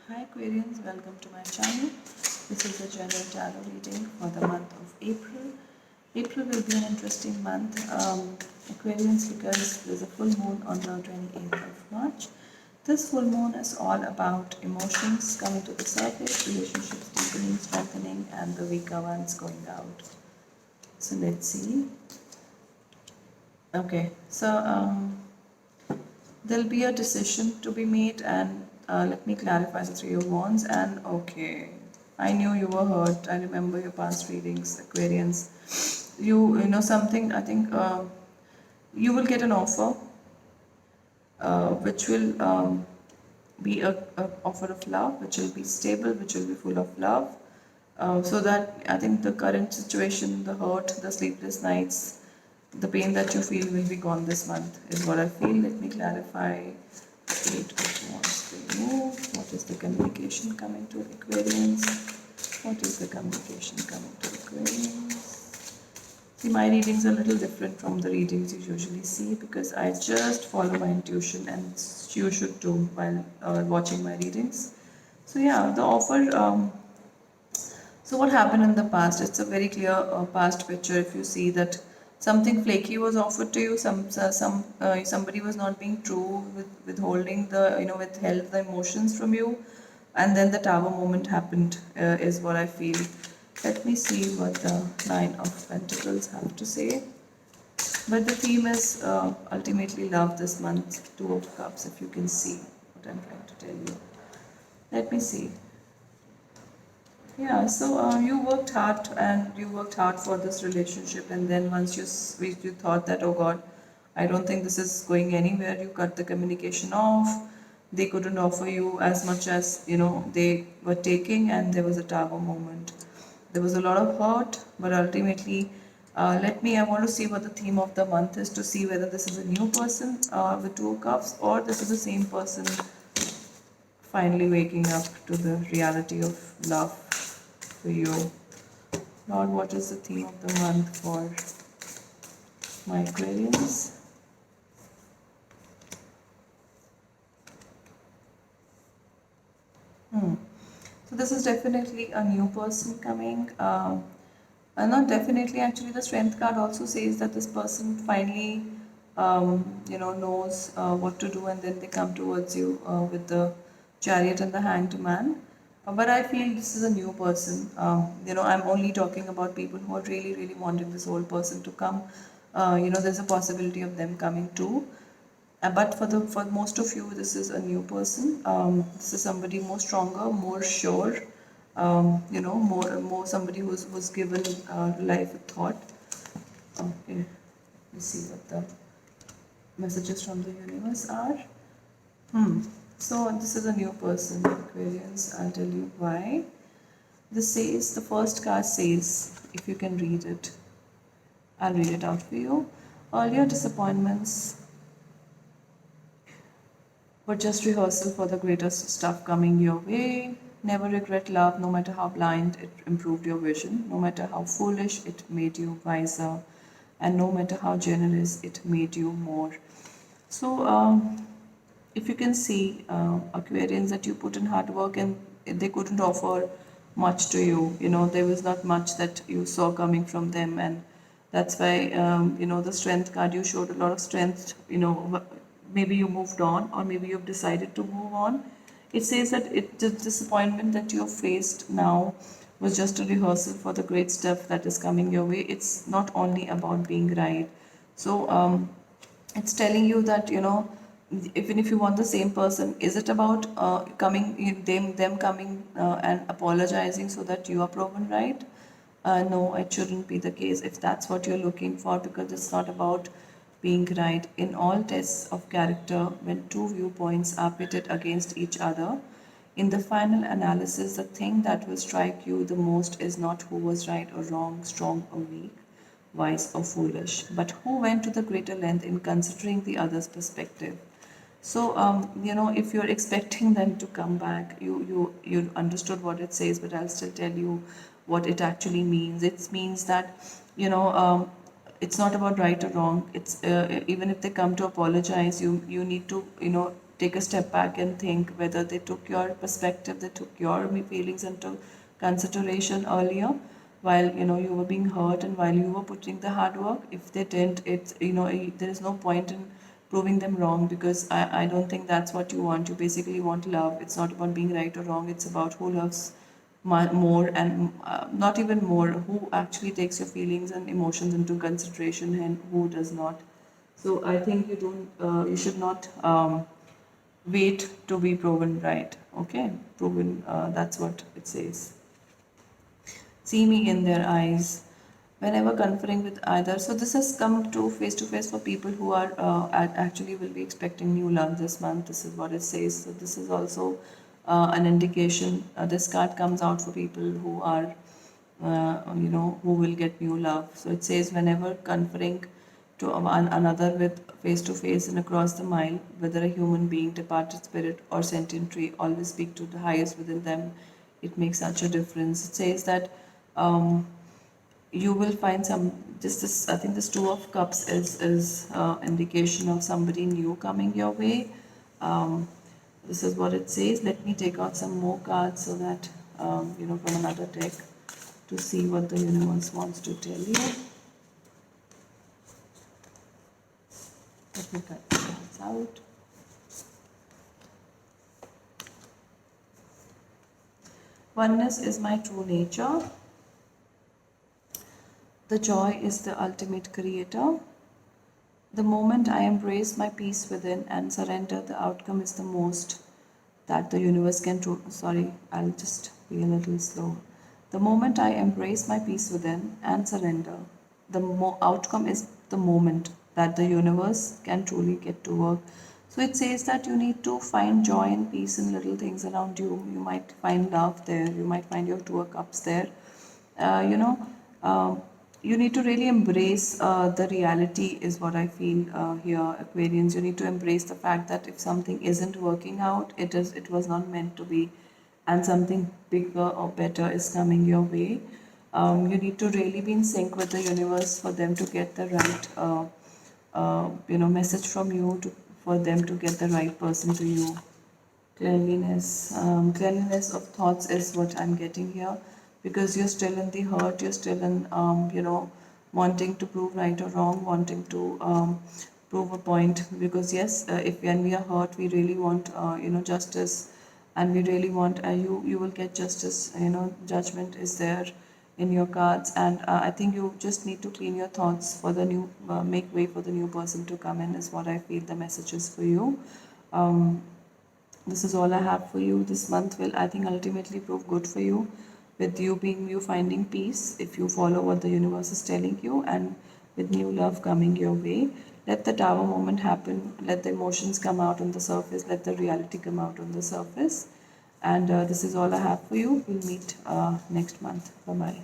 Hi Aquarians, welcome to my channel. This is the general tarot reading for the month of April. April will be an interesting month, Aquarians, because there's a full moon on the 28th of March. This full moon is all about emotions coming to the surface, relationships deepening, strengthening, and the weaker ones going out. So let's see. Okay, so there'll be a decision to be made, and let me clarify the Three of Wands. And okay, I knew you were hurt. I remember your past readings, Aquarians. You know something. I think you will get an offer, which will be a offer of love, which will be stable, which will be full of love. So that I think the current situation, the hurt, the sleepless nights, the pain that you feel will be gone this month, is what I feel. Let me clarify. Eight of Wands to move. What is the communication coming to Aquarians? What is the communication coming to Aquarians? See, my readings are a little different from the readings you usually see because I just follow my intuition, and you should too while watching my readings. So yeah, the offer. So what happened in the past? It's a very clear past picture. If you see that something flaky was offered to you, somebody was not being true, with withholding the withheld the emotions from you, and then the Tower moment happened, is what I feel. Let me see what the Nine of Pentacles have to say. But the theme is ultimately love this month. Two of Cups. If you can see what I'm trying to tell you. Let me see. Yeah, so you worked hard for this relationship, and then once you thought that, oh God, I don't think this is going anywhere, you cut the communication off. They couldn't offer you as much as they were taking, and there was a Tower moment. There was a lot of hurt, but ultimately, I want to see what the theme of the month is, to see whether this is a new person with Two of Cups, or this is the same person finally waking up to the reality of love for you. Lord, what is the theme of the month for my Aquarians? So this is definitely a new person coming. Not definitely, actually, the Strength card also says that this person finally, knows what to do, and then they come towards you with the Chariot and the Hanged Man. But I feel this is a new person. I'm only talking about people who are really, really wanting this old person to come. There's a possibility of them coming too. But for most of you, this is a new person. This is somebody more stronger, more sure. More somebody who's given life a thought. Okay, let's see what the messages from the universe are. So this is a new person, Aquarians. I'll tell you why. This says, the first card says, if you can read it, I'll read it out for you. Earlier disappointments were just rehearsal for the greatest stuff coming your way. Never regret love, no matter how blind it improved your vision, no matter how foolish it made you wiser, and no matter how generous it made you more. So, if you can see, Aquarians, that you put in hard work and they couldn't offer much to you. There was not much that you saw coming from them, and that's why, the Strength card, you showed a lot of strength. Maybe you moved on, or maybe you've decided to move on. It says that the disappointment that you have faced now was just a rehearsal for the great stuff that is coming your way. It's not only about being right. So, it's telling you that, even if you want the same person, is it about coming them coming and apologizing so that you are proven right? No, it shouldn't be the case if that's what you're looking for, because it's not about being right. In all tests of character, when two viewpoints are pitted against each other, in the final analysis, the thing that will strike you the most is not who was right or wrong, strong or weak, wise or foolish, but who went to the greater length in considering the other's perspective. So, if you're expecting them to come back, you understood what it says, but I'll still tell you what it actually means. It means that, it's not about right or wrong. It's even if they come to apologize, you need to take a step back and think whether they took your perspective, they took your feelings into consideration earlier while you were being hurt and while you were putting the hard work. If they didn't, there is no point in proving them wrong, because I don't think that's what you want. You basically want love. It's not about being right or wrong. It's about who loves more, and not even more, who actually takes your feelings and emotions into consideration and who does not. So I think you should not wait to be proven right. Okay, proven. That's what it says. See me in their eyes whenever conferring with either. So this has come to face for people who are actually will be expecting new love this month. This is what it says. So this is also an indication. This card comes out for people who are who will get new love. So it says whenever conferring to another with face to face and across the mile, whether a human being, departed spirit, or sentient tree, always speak to the highest within them. It makes such a difference. It says that um, you will find some, just this, I think this Two of Cups is indication of somebody new coming your way. This is what it says. Let me take out some more cards so that from another deck, to see what the universe wants to tell you. Let me cut the cards out. Oneness is my true nature. The joy is the ultimate creator. The moment I embrace my peace within and surrender, the outcome is the most that the universe can do. Sorry, I'll just be a little slow. The moment I embrace my peace within and surrender, the outcome is the moment that the universe can truly get to work. So it says that you need to find joy and peace in little things around you. You might find love there. You might find your Two of Cups there. Uh, you know, um, you need to really embrace the reality, is what I feel here, Aquarians. You need to embrace the fact that if something isn't working out, it was not meant to be, and something bigger or better is coming your way. You need to really be in sync with the universe for them to get the right message from you, for them to get the right person to you. Cleanliness of thoughts is what I'm getting here, because you're still in the hurt, you're still in wanting to prove right or wrong, wanting to prove a point. Because yes, if when we are hurt, we really want justice, and we really want you will get justice. Judgment is there in your cards, and I think you just need to clean your thoughts for the new, make way for the new person to come in, is what I feel the message is for you. um, this is all I have for you. This month will, I think, ultimately prove good for you, with you finding peace if you follow what the universe is telling you, and with new love coming your way. Let the Tower moment happen. Let the emotions come out on the surface. Let the reality come out on the surface. And this is all I have for you. We'll meet next month. Bye bye.